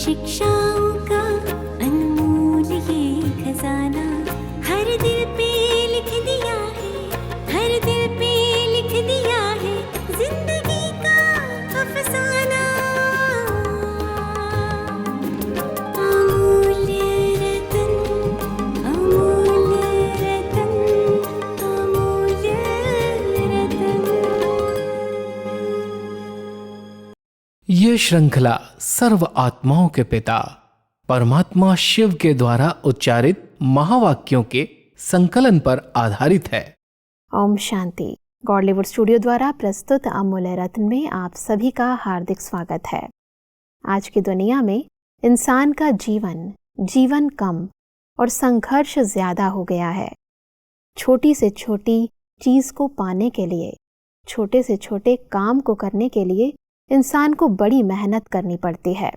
शिक्षाओं का अनमोल ये खजाना हर दिल पे लिख दिया है, हर दिल पे लिख दिया है जिंदगी का अफसाना। अमूल्य रतन, अमूल्य रतन, अमूल्य रतन। ये श्रृंखला सर्व आत्माओं के पिता परमात्मा शिव के द्वारा उच्चारित महावाक्यों के संकलन पर आधारित है। ओम शांति। गॉडलीवुड स्टूडियो द्वारा प्रस्तुत अमूल्य रत्न में आप सभी का हार्दिक स्वागत है। आज की दुनिया में इंसान का जीवन कम और संघर्ष ज्यादा हो गया है। छोटी से छोटी चीज को पाने के लिए, छोटे से छोटे काम को करने के लिए इंसान को बड़ी मेहनत करनी पड़ती है।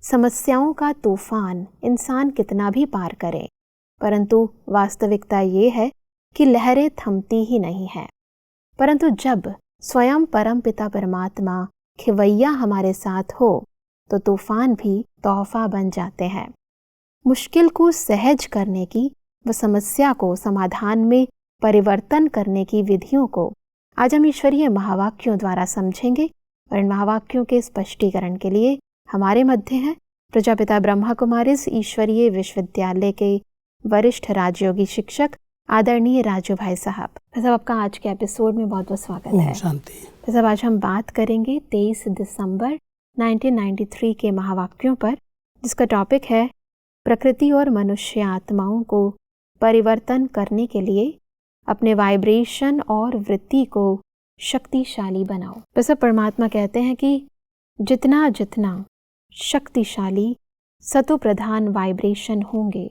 समस्याओं का तूफान इंसान कितना भी पार करे, परंतु वास्तविकता ये है कि लहरें थमती ही नहीं है। परंतु जब स्वयं परम पिता परमात्मा खिवैया हमारे साथ हो तो तूफान भी तोहफा बन जाते हैं। मुश्किल को सहज करने की व समस्या को समाधान में परिवर्तन करने की विधियों को आज हम ईश्वरीय महावाक्यों द्वारा समझेंगे। और इन महावाक्यों के स्पष्टीकरण के लिए हमारे मध्य हैं प्रजापिता ब्रह्मा कुमारीज ईश्वरीय विश्वविद्यालय के वरिष्ठ राजयोगी शिक्षक आदरणीय राजू भाई साहब। साहब आपका आज के एपिसोड में बहुत बहुत स्वागत है। शांति। साहब आज हम बात करेंगे 23 दिसंबर 1993 के महावाक्यों पर, जिसका टॉपिक है प्रकृति और मनुष्य आत्माओं को परिवर्तन करने के लिए अपने वाइब्रेशन और वृत्ति को शक्तिशाली बनाओ। वैसे परमात्मा कहते हैं कि जितना जितना शक्तिशाली सतो प्रधान वाइब्रेशन होंगे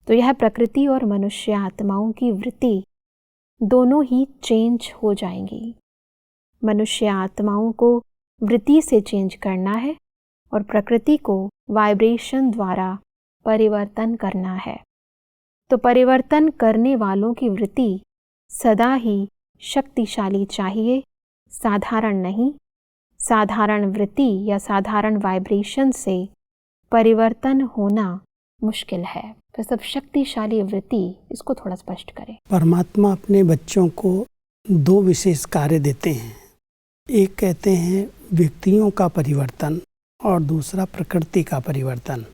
तो यह प्रकृति और मनुष्य आत्माओं की वृत्ति दोनों ही चेंज हो जाएंगी। मनुष्य आत्माओं को वृत्ति से चेंज करना है और प्रकृति को वाइब्रेशन द्वारा परिवर्तन करना है। तो परिवर्तन करने वालों की वृत्ति सदा ही शक्तिशाली चाहिए, साधारण नहीं। साधारण वृत्ति या साधारण वाइब्रेशन से परिवर्तन होना मुश्किल है। तो सब शक्तिशाली वृत्ति, इसको थोड़ा स्पष्ट करें। परमात्मा अपने बच्चों को दो विशेष कार्य देते हैं। एक कहते हैं व्यक्तियों का परिवर्तन और दूसरा प्रकृति का परिवर्तन।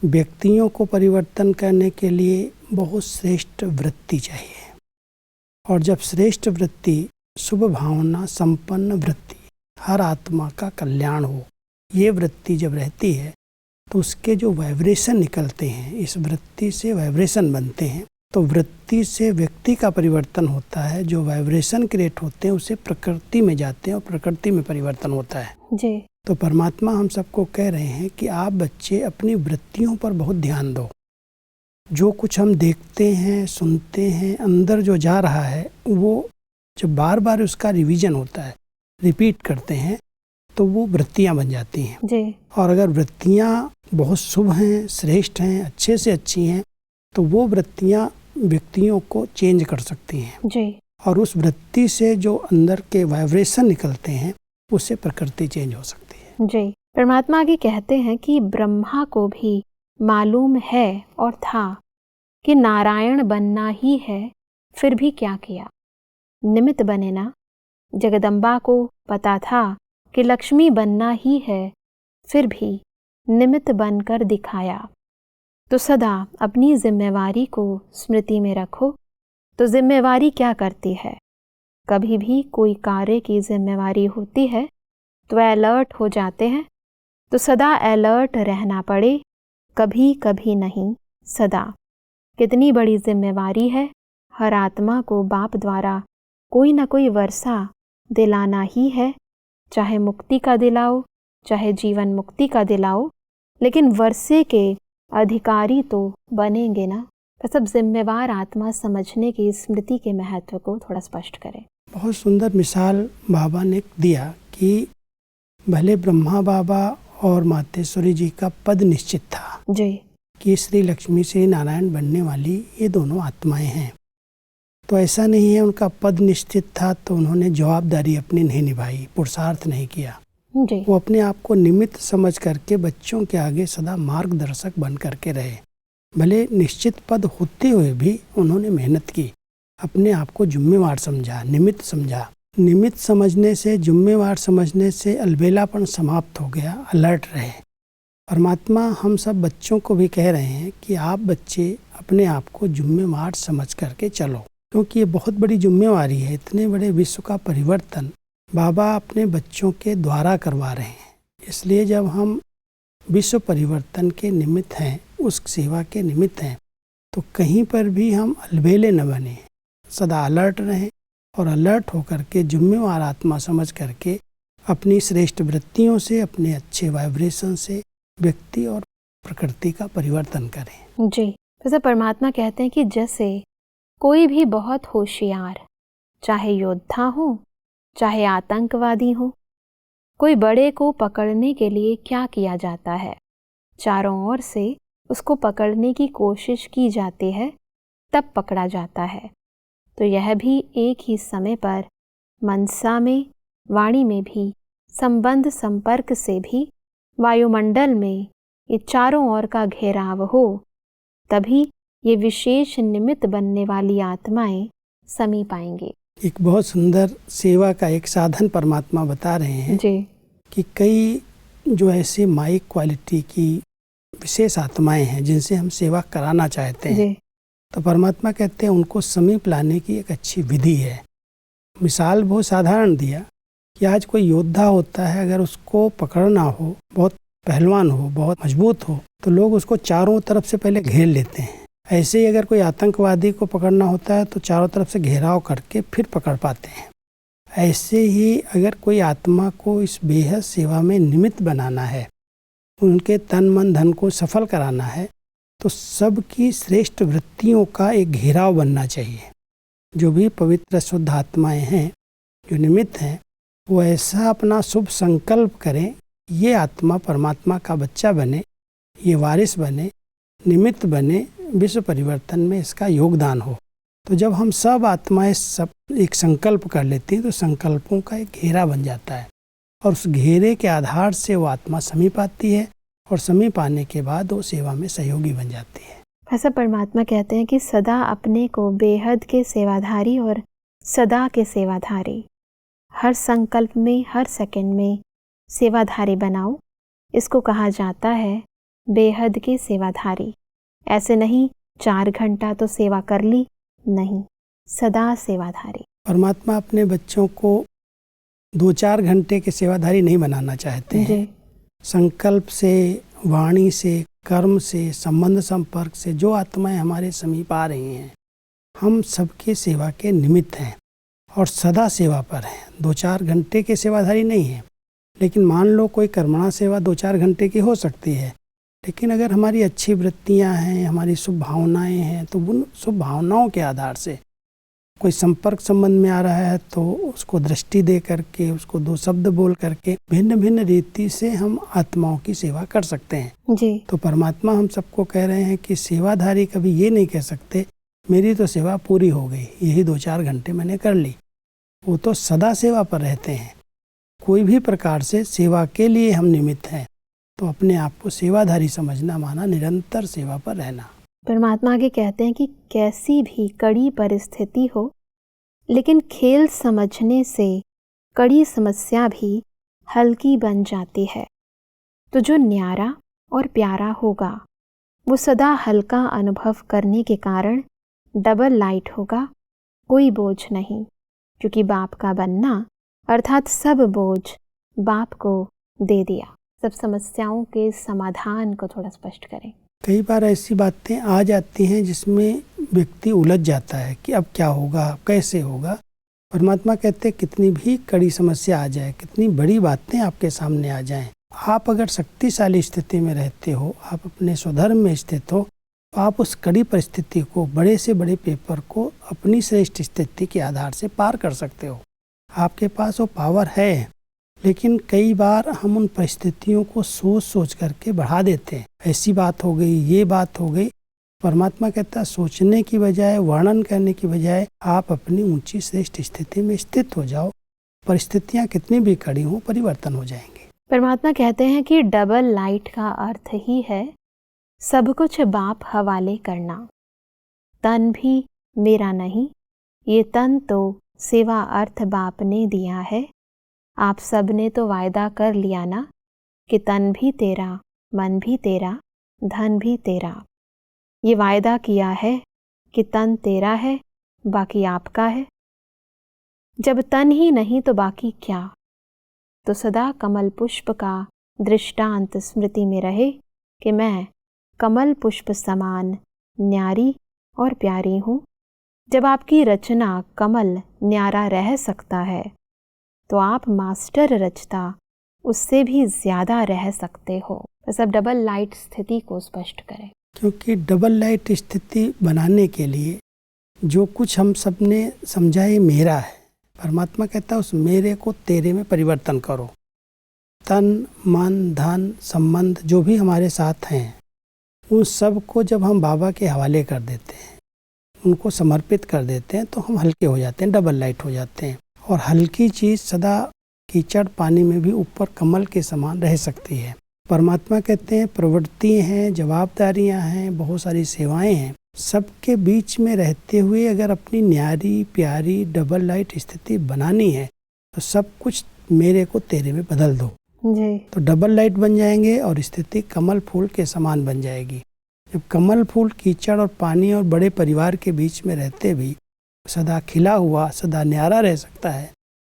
व्यक्तियों को परिवर्तन करने के लिए बहुत श्रेष्ठ वृत्ति चाहिए, और जब श्रेष्ठ वृत्ति, शुभ भावना संपन्न वृत्ति, हर आत्मा का कल्याण हो, ये वृत्ति जब रहती है तो उसके जो वाइब्रेशन निकलते हैं, इस वृत्ति से वाइब्रेशन बनते हैं। तो वृत्ति से व्यक्ति का परिवर्तन होता है। जो वाइब्रेशन क्रिएट होते हैं उसे प्रकृति में जाते हैं और प्रकृति में परिवर्तन होता है जी। तो परमात्मा हम सबको कह रहे हैं कि आप बच्चे अपनी वृत्तियों पर बहुत ध्यान दो। जो कुछ हम देखते हैं, सुनते हैं, अंदर जो जा रहा है, वो जब बार बार उसका रिवीजन होता है, रिपीट करते हैं, तो वो वृत्तियाँ बन जाती हैं जी। और अगर वृत्तियाँ बहुत शुभ हैं, श्रेष्ठ हैं, अच्छे से अच्छी हैं, तो वो वृत्तियाँ व्यक्तियों को चेंज कर सकती हैं जी। और उस वृत्ति से जो अंदर के वाइब्रेशन निकलते हैं उससे प्रकृति चेंज हो सकती है जी। परमात्मा आगे कहते हैं कि ब्रह्मा को भी मालूम है और था कि नारायण बनना ही है, फिर भी क्या किया, निमित्त बने ना। जगदम्बा को पता था कि लक्ष्मी बनना ही है, फिर भी निमित्त बनकर दिखाया। तो सदा अपनी जिम्मेवारी को स्मृति में रखो। तो जिम्मेवारी क्या करती है? कभी भी कोई कार्य की जिम्मेवारी होती है तो अलर्ट हो जाते हैं। तो सदा अलर्ट रहना पड़े, कभी कभी नहीं, सदा। कितनी बड़ी जिम्मेवारी है, हर आत्मा को बाप द्वारा कोई ना कोई वर्षा दिलाना ही है। चाहे मुक्ति का दिलाओ, चाहे जीवन मुक्ति का दिलाओ, लेकिन वर्षे के अधिकारी तो बनेंगे ना। तो सब जिम्मेवार आत्मा समझने की स्मृति के महत्व को थोड़ा स्पष्ट करें। बहुत सुंदर मिसाल बाबा ने दिया कि भले ब्रह्मा बाबा और मातेश्वरी जी का पद निश्चित था जी कि श्री लक्ष्मी श्री नारायण बनने वाली ये दोनों आत्माएं हैं, तो ऐसा नहीं है उनका पद निश्चित था तो उन्होंने जवाबदारी अपनी नहीं निभाई, पुरुषार्थ नहीं किया। जी। वो अपने आप को निमित्त समझ करके बच्चों के आगे सदा मार्गदर्शक बन करके रहे। भले निश्चित पद होते हुए भी उन्होंने मेहनत की, अपने आप को जिम्मेवार समझा, निमित्त समझा। निमित्त समझने से, जिम्मेवार समझने से अलबेलापन समाप्त हो गया, अलर्ट रहे। परमात्मा हम सब बच्चों को भी कह रहे हैं कि आप बच्चे अपने आप को जिम्मेवार समझ करके चलो, क्योंकि ये बहुत बड़ी जिम्मेवारी है। इतने बड़े विश्व का परिवर्तन बाबा अपने बच्चों के द्वारा करवा रहे हैं। इसलिए जब हम विश्व परिवर्तन के निमित्त हैं, उस सेवा के निमित्त हैं, तो कहीं पर भी हम अलबेले न बने, सदा अलर्ट रहें और अलर्ट होकर के जिम्मेवार आत्मा समझ करके अपनी श्रेष्ठ वृत्तियों से, अपने अच्छे वाइब्रेशन से व्यक्ति और प्रकृति का परिवर्तन करें। जी, जैसे परमात्मा कहते हैं कि जैसे कोई भी बहुत होशियार, चाहे योद्धा हो, चाहे आतंकवादी हो, कोई बड़े को पकड़ने के लिए क्या किया जाता है, चारों ओर से उसको पकड़ने की कोशिश की जाती है, तब पकड़ा जाता है। तो यह भी एक ही समय पर मनसा में, वाणी में भी, संबंध संपर्क से भी, वायुमंडल में ये चारों ओर का घेराव हो, तभी ये विशेष निमित्त बनने वाली आत्माएं समीप आएंगे। एक बहुत सुंदर सेवा का एक साधन परमात्मा बता रहे हैं जी। कि कई जो ऐसे माइक क्वालिटी की विशेष आत्माएं हैं जिनसे हम सेवा कराना चाहते हैं, जी। तो परमात्मा कहते हैं उनको समीप लाने की एक अच्छी विधि है। मिसाल बहुत साधारण दिया कि आज कोई योद्धा होता है, अगर उसको पकड़ना हो, बहुत पहलवान हो, बहुत मजबूत हो, तो लोग उसको चारों तरफ से पहले घेर लेते हैं। ऐसे ही अगर कोई आतंकवादी को पकड़ना होता है तो चारों तरफ से घेराव करके फिर पकड़ पाते हैं। ऐसे ही अगर कोई आत्मा को इस बेहद सेवा में निमित्त बनाना है, उनके तन मन धन को सफल कराना है, तो सबकी श्रेष्ठ वृत्तियों का एक घेराव बनना चाहिए। जो भी पवित्र शुद्ध आत्माएं हैं, जो निमित्त हैं, वो ऐसा अपना शुभ संकल्प करें, ये आत्मा परमात्मा का बच्चा बने, ये वारिस बने, निमित्त बने, विश्व परिवर्तन में इसका योगदान हो। तो जब हम सब आत्माएं सब एक संकल्प कर लेती हैं, तो संकल्पों का एक घेरा बन जाता है और उस घेरे के आधार से वो आत्मा समीप आती है और समीप आने के बाद वो सेवा में सहयोगी बन जाती है। ऐसा परमात्मा कहते हैं कि सदा अपने को बेहद के सेवाधारी और सदा के सेवाधारी, हर संकल्प में, हर सेकंड में सेवाधारी बनाओ। इसको कहा जाता है बेहद के सेवाधारी। ऐसे नहीं 4 घंटा तो सेवा कर ली, नहीं, सदा सेवाधारी। परमात्मा अपने बच्चों को 2-4 घंटे के सेवाधारी नहीं बनाना चाहते हैं। जी। संकल्प से, वाणी से, कर्म से, संबंध संपर्क से जो आत्माएं हमारे समीप आ रही हैं, हम सबके सेवा के निमित्त हैं और सदा सेवा पर हैं। 2-4 घंटे के सेवाधारी नहीं हैं। लेकिन मान लो कोई कर्मणा सेवा 2-4 घंटे की हो सकती है, लेकिन अगर हमारी अच्छी वृत्तियां हैं, हमारी शुभ भावनाएं हैं, तो उन शुभ भावनाओं के आधार से कोई संपर्क संबंध में आ रहा है तो उसको दृष्टि दे करके, उसको 2 शब्द बोल करके भिन्न भिन्न रीति से हम आत्माओं की सेवा कर सकते हैं। जी। तो परमात्मा हम सबको कह रहे हैं कि सेवाधारी कभी ये नहीं कह सकते मेरी तो सेवा पूरी हो गई, यही 2-4 घंटे मैंने कर ली। वो तो सदा सेवा पर रहते हैं। कोई भी प्रकार से सेवा के लिए हम निमित्त हैं, तो अपने आप को सेवाधारी समझना माना निरंतर सेवा पर रहना। परमात्मा आगे कहते हैं कि कैसी भी कड़ी परिस्थिति हो, लेकिन खेल समझने से कड़ी समस्या भी हल्की बन जाती है। तो जो न्यारा और प्यारा होगा, वो सदा हल्का अनुभव करने के कारण डबल लाइट होगा, कोई बोझ नहीं, क्योंकि बाप का बनना अर्थात सब बोझ बाप को दे दिया। सब समस्याओं के समाधान को थोड़ा स्पष्ट करें। कई बार ऐसी बातें आ जाती हैं जिसमें व्यक्ति उलझ जाता है कि अब क्या होगा, कैसे होगा। परमात्मा कहते हैं कितनी भी कड़ी समस्या आ जाए, कितनी बड़ी बातें आपके सामने आ जाएं, आप अगर शक्तिशाली स्थिति में रहते हो, आप अपने स्वधर्म में स्थित हो, तो आप उस कड़ी परिस्थिति को, बड़े से बड़े पेपर को अपनी श्रेष्ठ स्थिति के आधार से पार कर सकते हो। आपके पास वो पावर है। लेकिन कई बार हम उन परिस्थितियों को सोच सोच करके बढ़ा देते हैं। ऐसी बात हो गई, ये बात हो गई। परमात्मा कहता है सोचने की बजाय, वर्णन करने की बजाय आप अपनी ऊंची श्रेष्ठ स्थिति में स्थित हो जाओ। परिस्थितियां कितनी भी कड़ी हों, परिवर्तन हो जाएंगे। परमात्मा कहते हैं कि डबल लाइट का अर्थ ही है सब कुछ बाप हवाले करना। तन भी मेरा नहीं, ये तन तो सेवा अर्थ बाप ने दिया है। आप सब ने तो वायदा कर लिया ना कि तन भी तेरा, मन भी तेरा, धन भी तेरा। ये वायदा किया है कि तन तेरा है, बाकी आपका है। जब तन ही नहीं तो बाकी क्या? तो सदा कमल पुष्प का दृष्टांत स्मृति में रहे कि मैं कमल पुष्प समान न्यारी और प्यारी हूँ। जब आपकी रचना कमल न्यारा रह सकता है तो आप मास्टर रचता उससे भी ज्यादा रह सकते हो। बस अब डबल लाइट स्थिति को स्पष्ट करें। क्योंकि डबल लाइट स्थिति बनाने के लिए जो कुछ हम सब ने समझा ये मेरा है, परमात्मा कहता है उस मेरे को तेरे में परिवर्तन करो। तन मन धन संबंध जो भी हमारे साथ हैं उन सब को जब हम बाबा के हवाले कर देते हैं, उनको समर्पित कर देते हैं, तो हम हल्के हो जाते हैं, डबल लाइट हो जाते हैं। और हल्की चीज़ सदा कीचड़ पानी में भी ऊपर कमल के समान रह सकती है। परमात्मा कहते हैं प्रवृत्ति हैं, जवाबदारियां हैं, बहुत सारी सेवाएं हैं, सबके बीच में रहते हुए अगर अपनी न्यारी प्यारी डबल लाइट स्थिति बनानी है तो सब कुछ मेरे को तेरे में बदल दो जी। तो डबल लाइट बन जाएंगे और स्थिति कमल फूल के समान बन जाएगी। जब कमल फूल कीचड़ और पानी और बड़े परिवार के बीच में रहते भी सदा खिला हुआ सदा न्यारा रह सकता है,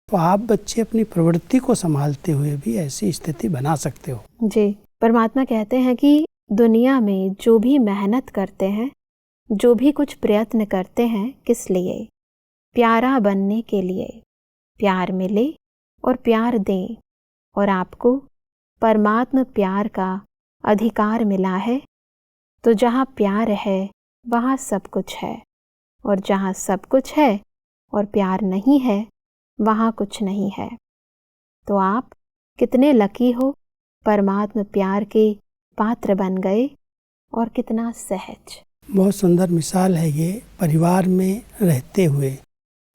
तो आप बच्चे अपनी प्रवृत्ति को संभालते हुए भी ऐसी स्थिति बना सकते हो। जी। परमात्मा कहते हैं कि दुनिया में जो भी मेहनत करते हैं, जो भी कुछ प्रयत्न करते हैं, किस लिए? प्यारा बनने के लिए। प्यार मिले और प्यार दें, और आपको परमात्मा प्यार का अधिकार मिला है। तो जहाँ प्यार है वहाँ सब कुछ है, और जहाँ सब कुछ है और प्यार नहीं है वहाँ कुछ नहीं है। तो आप कितने लकी हो, परमात्मा प्यार के पात्र बन गए, और कितना सहज। बहुत सुंदर मिसाल है ये। परिवार में रहते हुए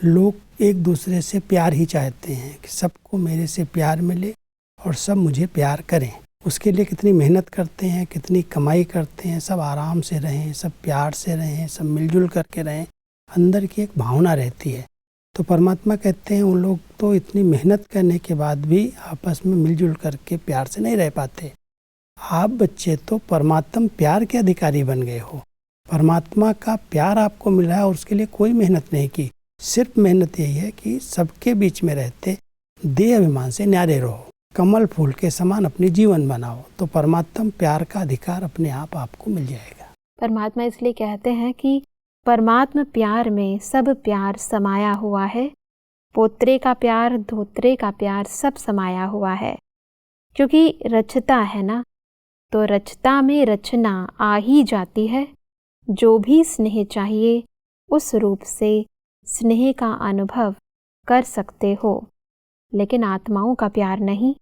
लोग एक दूसरे से प्यार ही चाहते हैं कि सबको मेरे से प्यार मिले और सब मुझे प्यार करें। उसके लिए कितनी मेहनत करते हैं, कितनी कमाई करते हैं, सब आराम से रहें, सब प्यार से रहें, सब मिलजुल करके रहें, अंदर की एक भावना रहती है। तो परमात्मा कहते हैं उन लोग तो इतनी मेहनत करने के बाद भी आपस में मिलजुल करके प्यार से नहीं रह पाते। आप बच्चे तो परमात्मा प्यार के अधिकारी बन गए हो। परमात्मा का प्यार आपको मिला है और उसके लिए कोई मेहनत नहीं की। सिर्फ मेहनत यही है कि सबके बीच में रहते देह अभिमान से न्यारे रहो, कमल फूल के समान अपनी जीवन बनाओ, तो परमात्मा प्यार का अधिकार अपने आप आपको मिल जाएगा। परमात्मा इसलिए कहते हैं कि परमात्मा प्यार में सब प्यार समाया हुआ है। पोत्रे का प्यार, धोत्रे का प्यार सब समाया हुआ है। क्योंकि रचता है ना, तो रचता में रचना आ ही जाती है। जो भी स्नेह चाहिए उस रूप से स्नेह का अनुभव कर सकते हो, लेकिन आत्माओं का प्यार नहीं,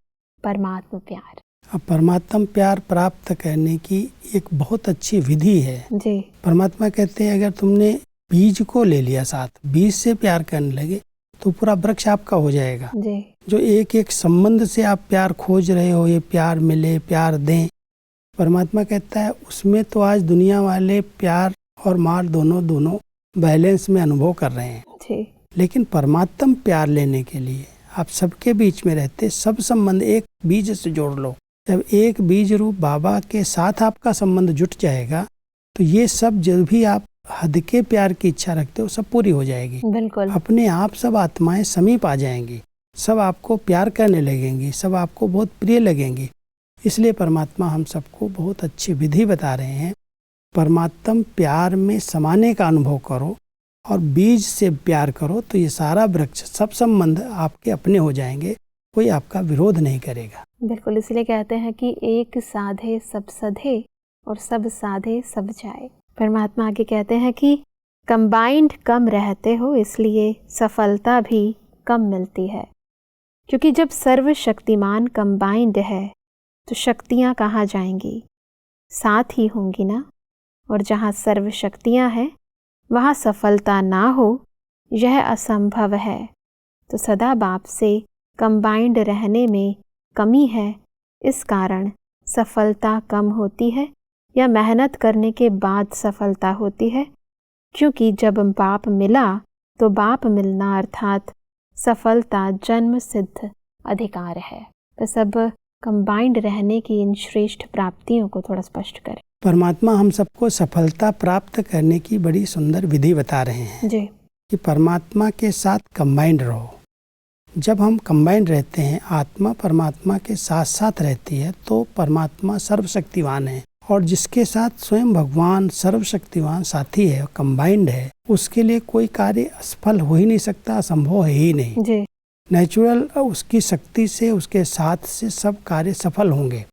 परमात्मा प्यार। अब परमात्मा प्यार प्राप्त करने की एक बहुत अच्छी विधि है जी। परमात्मा कहते हैं अगर तुमने बीज को ले लिया साथ, बीज से प्यार करने लगे तो पूरा वृक्ष आपका हो जाएगा। जी। जो एक एक संबंध से आप प्यार खोज रहे हो, ये प्यार मिले प्यार दें, परमात्मा कहता है उसमें तो आज दुनिया वाले प्यार और मार दोनों बैलेंस में अनुभव कर रहे हैं। जी। लेकिन परमात्मा प्यार लेने के लिए आप सबके बीच में रहते सब संबंध एक बीज से जोड़ लो। जब एक बीज रूप बाबा के साथ आपका संबंध जुट जाएगा तो ये सब जो भी आप हद के प्यार की इच्छा रखते हो सब पूरी हो जाएगी। बिल्कुल। अपने आप सब आत्माएं समीप आ जाएंगी, सब आपको प्यार करने लगेंगी, सब आपको बहुत प्रिय लगेंगी। इसलिए परमात्मा हम सबको बहुत अच्छी विधि बता रहे हैं। परमात्मा प्यार में समाने का अनुभव करो और बीज से प्यार करो तो ये सारा वृक्ष सब संबंध आपके अपने हो जाएंगे, कोई आपका विरोध नहीं करेगा। बिल्कुल। इसलिए कहते हैं कि एक साधे सब सधे और सब साधे सब जाए। परमात्मा आगे कहते हैं कि कंबाइंड कम रहते हो इसलिए सफलता भी कम मिलती है। क्योंकि जब सर्वशक्तिमान कंबाइंड है तो शक्तियाँ कहाँ जाएंगी, साथ ही होंगी ना। और जहाँ सर्वशक्तियाँ हैं वहाँ सफलता ना हो यह असंभव है। तो सदा बाप से कंबाइंड रहने में कमी है इस कारण सफलता कम होती है या मेहनत करने के बाद सफलता होती है, क्योंकि जब बाप मिला तो बाप मिलना अर्थात सफलता जन्म सिद्ध अधिकार है। तो सब कंबाइंड रहने की इन श्रेष्ठ प्राप्तियों को थोड़ा स्पष्ट करें। परमात्मा हम सबको सफलता प्राप्त करने की बड़ी सुंदर विधि बता रहे हैं जी। कि परमात्मा के साथ कंबाइंड रहो। जब हम कंबाइंड रहते हैं, आत्मा परमात्मा के साथ साथ रहती है, तो परमात्मा सर्वशक्तिवान है, और जिसके साथ स्वयं भगवान सर्वशक्तिवान साथी है, कंबाइंड है, उसके लिए कोई कार्य असफल हो ही नहीं सकता, असंभव है ही नहीं जी। नेचुरल उसकी शक्ति से, उसके साथ से सब कार्य सफल होंगे।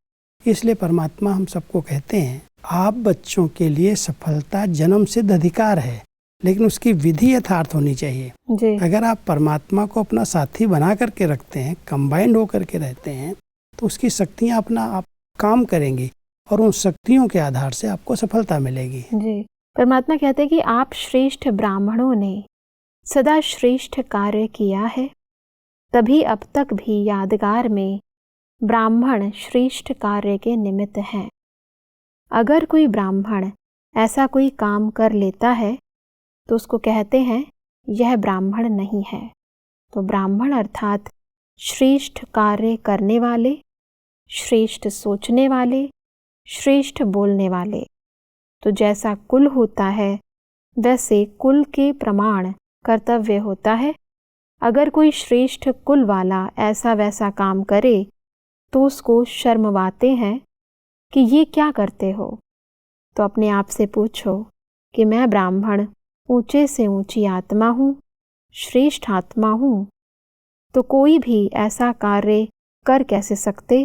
इसलिए परमात्मा हम सबको कहते हैं, आप बच्चों के लिए सफलता जन्म सिद्ध अधिकार है, लेकिन उसकी विधि यथार्थ होनी चाहिए। जी। अगर आप परमात्मा को अपना साथी बना करके रखते हैं, कंबाइंड होकर के रहते हैं, तो उसकी शक्तियाँ अपना आप काम करेंगी और उन शक्तियों के आधार से आपको सफलता मिलेगी। जी। परमात्मा कहते हैं कि आप श्रेष्ठ ब्राह्मणों ने सदा श्रेष्ठ कार्य किया है, तभी अब तक भी यादगार में ब्राह्मण श्रेष्ठ कार्य के निमित्त हैं। अगर कोई ब्राह्मण ऐसा कोई काम कर लेता है तो उसको कहते हैं यह ब्राह्मण नहीं है। तो ब्राह्मण अर्थात श्रेष्ठ कार्य करने वाले, श्रेष्ठ सोचने वाले, श्रेष्ठ बोलने वाले। तो जैसा कुल होता है वैसे कुल के प्रमाण कर्तव्य होता है। अगर कोई श्रेष्ठ कुल वाला ऐसा वैसा काम करे तो उसको शर्मवाते हैं कि ये क्या करते हो। तो अपने आप से पूछो कि मैं ब्राह्मण ऊंचे से ऊंची आत्मा हूँ, श्रेष्ठ आत्मा हूँ, तो कोई भी ऐसा कार्य कर कैसे सकते,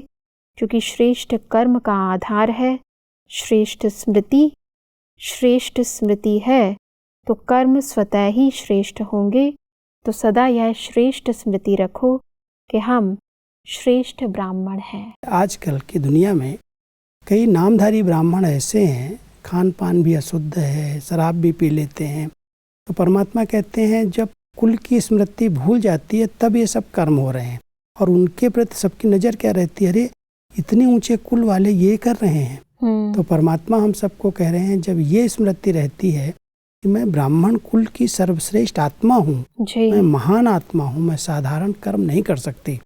क्योंकि श्रेष्ठ कर्म का आधार है श्रेष्ठ स्मृति। श्रेष्ठ स्मृति है तो कर्म स्वतः ही श्रेष्ठ होंगे। तो सदा यह श्रेष्ठ स्मृति रखो कि हम श्रेष्ठ ब्राह्मण हैं। आजकल की दुनिया में कई नामधारी ब्राह्मण ऐसे हैं, खान पान भी अशुद्ध है, शराब भी पी लेते हैं। तो परमात्मा कहते हैं जब कुल की स्मृति भूल जाती है तब ये सब कर्म हो रहे हैं, और उनके प्रति सबकी नज़र क्या रहती है, अरे इतने ऊंचे कुल वाले ये कर रहे हैं। तो परमात्मा हम सबको कह रहे हैं जब ये स्मृति रहती है कि मैं ब्राह्मण कुल की सर्वश्रेष्ठ आत्मा हूँ, मैं महान आत्मा हूँ, मैं साधारण कर्म नहीं कर सकती।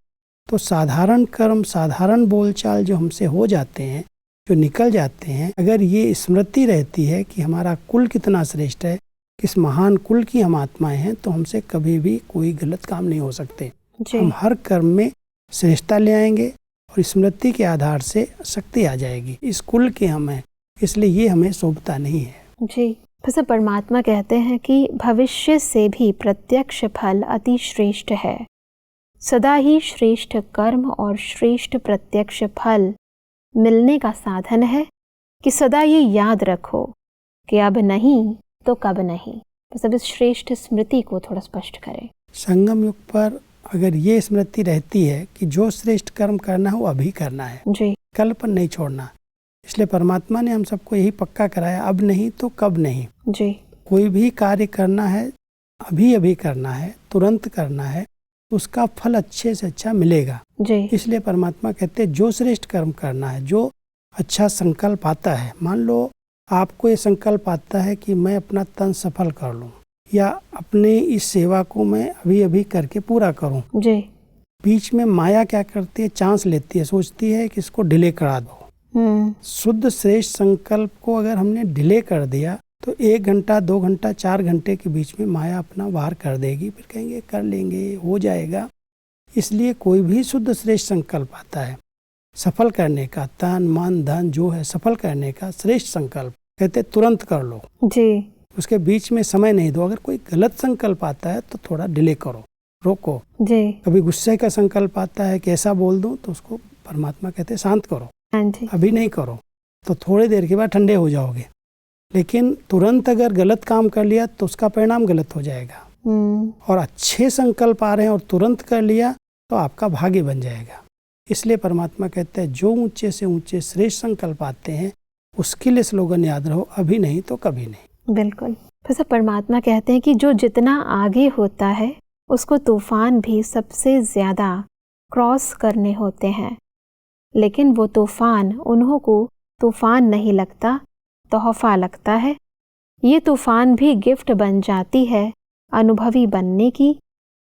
तो साधारण कर्म, साधारण बोलचाल जो हमसे हो जाते हैं, जो निकल जाते हैं, अगर ये स्मृति रहती है कि हमारा कुल कितना श्रेष्ठ है, किस महान कुल की हम आत्माएं हैं, तो हमसे कभी भी कोई गलत काम नहीं हो सकते। हम हर कर्म में श्रेष्ठता ले आएंगे और स्मृति के आधार से शक्ति आ जाएगी। इस कुल के हम हैं, इसलिए ये हमें शोभता नहीं है। जी। फिर परमात्मा कहते हैं कि भविष्य से भी प्रत्यक्ष फल अति श्रेष्ठ है। सदा ही श्रेष्ठ कर्म और श्रेष्ठ प्रत्यक्ष फल मिलने का साधन है कि सदा ये याद रखो कि अब नहीं तो कब नहीं। तो सब इस श्रेष्ठ स्मृति को थोड़ा स्पष्ट करें। संगम युग पर अगर ये स्मृति रहती है कि जो श्रेष्ठ कर्म करना है वो अभी करना है, जी, कल पर नहीं छोड़ना। इसलिए परमात्मा ने हम सबको यही पक्का कराया, अब नहीं तो कब नहीं। जी। कोई भी कार्य करना है अभी अभी करना है, तुरंत करना है, उसका फल अच्छे से अच्छा मिलेगा। जी। इसलिए परमात्मा कहते हैं जो श्रेष्ठ कर्म करना है, जो अच्छा संकल्प आता है, मान लो आपको ये संकल्प आता है कि मैं अपना तन सफल कर लूं, या अपने इस सेवा को मैं अभी अभी करके पूरा करूं। जी। बीच में माया क्या करती है, चांस लेती है, सोचती है कि इसको डिले करा दो। शुद्ध श्रेष्ठ संकल्प को अगर हमने डिले कर दिया तो 1 घंटा 2 घंटा 4 घंटे के बीच में माया अपना वार कर देगी, फिर कहेंगे कर लेंगे, हो जाएगा। इसलिए कोई भी शुद्ध श्रेष्ठ संकल्प आता है सफल करने का, तन मन धन जो है सफल करने का श्रेष्ठ संकल्प, कहते तुरंत कर लो। जी। उसके बीच में समय नहीं दो। अगर कोई गलत संकल्प आता है तो थोड़ा डिले करो, रोको। जी। कभी गुस्से का संकल्प आता है कि ऐसा बोल दूं, तो उसको परमात्मा कहते शांत करो, अभी नहीं करो, तो थोड़ी देर के बाद ठंडे हो जाओगे। लेकिन तुरंत अगर गलत काम कर लिया तो उसका परिणाम गलत हो जाएगा। और अच्छे संकल्प आ रहे हैं और तुरंत कर लिया तो आपका भाग्य बन जाएगा। इसलिए परमात्मा कहते हैं जो ऊंचे से ऊंचे श्रेष्ठ संकल्प आते हैं उसके लिए स्लोगन याद रहो, अभी नहीं तो कभी नहीं। बिल्कुल। फिर परमात्मा कहते हैं कि जो जितना आगे होता है उसको तूफान भी सबसे ज्यादा क्रॉस करने होते हैं। लेकिन वो तूफान उन्हों को तूफान नहीं लगता, तोहफा लगता है। ये तूफान भी गिफ्ट बन जाती है अनुभवी बनने की,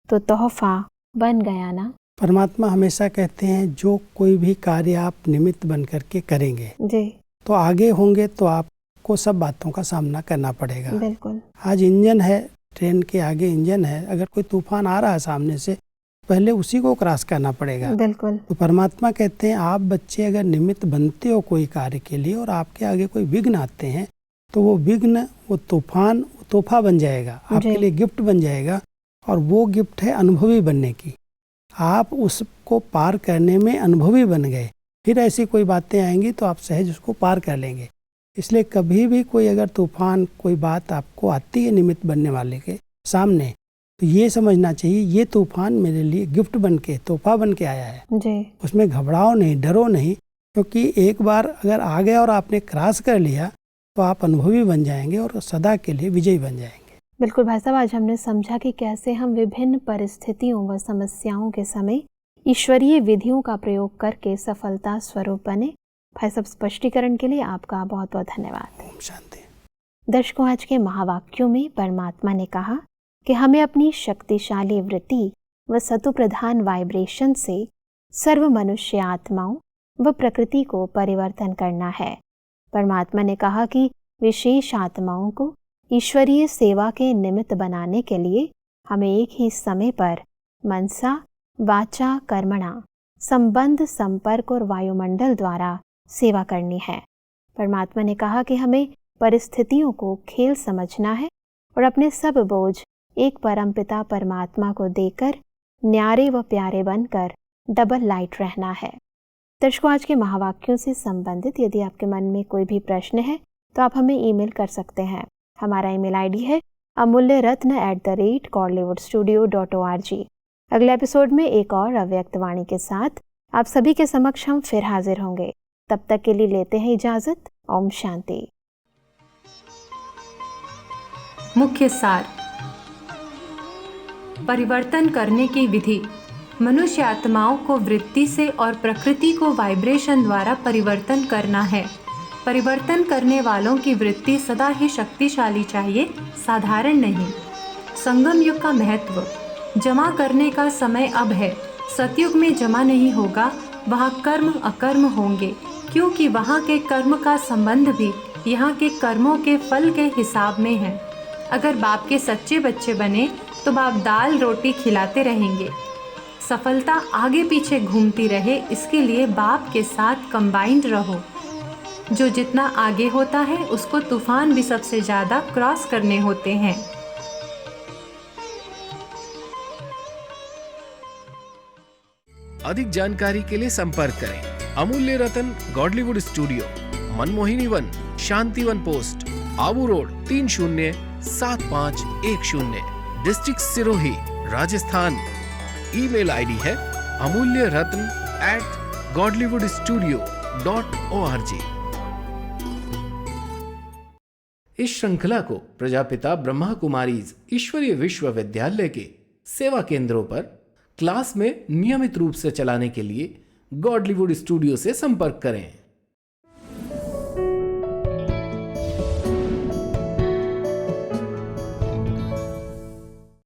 तो तोहफा बन गया ना। परमात्मा हमेशा कहते हैं जो कोई भी कार्य आप निमित्त बन करके करेंगे जी तो आगे होंगे तो आपको सब बातों का सामना करना पड़ेगा। बिल्कुल। आज इंजन है, ट्रेन के आगे इंजन है, अगर कोई तूफान आ रहा है सामने से पहले उसी को क्रॉस करना पड़ेगा। बिल्कुल। तो परमात्मा कहते हैं आप बच्चे अगर निमित्त बनते हो कोई कार्य के लिए और आपके आगे कोई विघ्न आते हैं तो वो विघ्न, वो तूफान तोहफा बन जाएगा, आपके लिए गिफ्ट बन जाएगा। और वो गिफ्ट है अनुभवी बनने की। आप उसको पार करने में अनुभवी बन गए, फिर ऐसी कोई बातें आएंगी तो आप सहज उसको पार कर लेंगे। इसलिए कभी भी कोई अगर तूफान, कोई बात आपको आती है निमित्त बनने वाले के सामने, तो ये समझना चाहिए ये तूफान मेरे लिए गिफ्ट बन के, तोहफा बन के आया है जी। उसमें घबराओ नहीं, डरो नहीं, क्योंकि एक बार अगर आ गया और आपने क्रॉस कर लिया तो आप अनुभवी बन जाएंगे और सदा के लिए विजयी बन जाएंगे। बिल्कुल भाई साहब, आज हमने समझा कि कैसे हम विभिन्न परिस्थितियों व समस्याओं के समय ईश्वरीय विधियों का प्रयोग करके सफलता स्वरूप बने। भाई साहब, स्पष्टीकरण के लिए आपका बहुत बहुत धन्यवाद। ओम शांति। दर्शकों, आज के महावाक्यों में परमात्मा ने कहा कि हमें अपनी शक्तिशाली वृत्ति व सतु प्रधान वाइब्रेशन से सर्व मनुष्य आत्माओं व प्रकृति को परिवर्तन करना है। परमात्मा ने कहा कि विशेष आत्माओं को ईश्वरीय सेवा के निमित्त बनाने के लिए हमें एक ही समय पर मनसा वाचा कर्मणा संबंध, संपर्क और वायुमंडल द्वारा सेवा करनी है। परमात्मा ने कहा कि हमें परिस्थितियों को खेल समझना है और अपने सब बोझ एक परमपिता परमात्मा को देकर न्यारे व प्यारे बनकर डबल लाइट रहना है। दर्शकों, आज के महावाक्यों से संबंधित यदि आपके मन में कोई भी प्रश्न है तो आप हमें ईमेल कर सकते हैं। हमारा ईमेल आईडी है amulyaratna@collywoodstudio.org। अगले एपिसोड में एक और अव्यक्त वाणी के साथ आप सभी के समक्ष हम फिर हाजिर होंगे। तब तक के लिए लेते हैं इजाजत। ओम शांति। मुख्य सार। परिवर्तन करने की विधि। मनुष्य आत्माओं को वृत्ति से और प्रकृति को वाइब्रेशन द्वारा परिवर्तन करना है। परिवर्तन करने वालों की वृत्ति सदा ही शक्तिशाली चाहिए, साधारण नहीं। संगम युग का महत्व। जमा करने का समय अब है। सतयुग में जमा नहीं होगा, वहाँ कर्म अकर्म होंगे, क्योंकि वहाँ के कर्म का संबंध भी यहाँ के कर्मों के फल के हिसाब में है। अगर बाप के सच्चे बच्चे बने तो बाप दाल रोटी खिलाते रहेंगे। सफलता आगे पीछे घूमती रहे, इसके लिए बाप के साथ कंबाइंड रहो। जो जितना आगे होता है उसको तूफान भी सबसे ज़्यादा क्रॉस करने होते हैं। अधिक जानकारी के लिए संपर्क करें Amulya Ratan Godlywood Studio, Manmohini Van, Shanti Van post, Abu Road 307510, district Sirohi, Rajasthan. Email ID है amulyaratna@godlywoodstudio.org। इस श्रृंखला को प्रजापिता ब्रह्मा कुमारीज ईश्वरीय विश्वविद्यालय के सेवा केंद्रों पर क्लास में नियमित रूप से चलाने के लिए गॉडलीवुड स्टूडियो से संपर्क करें।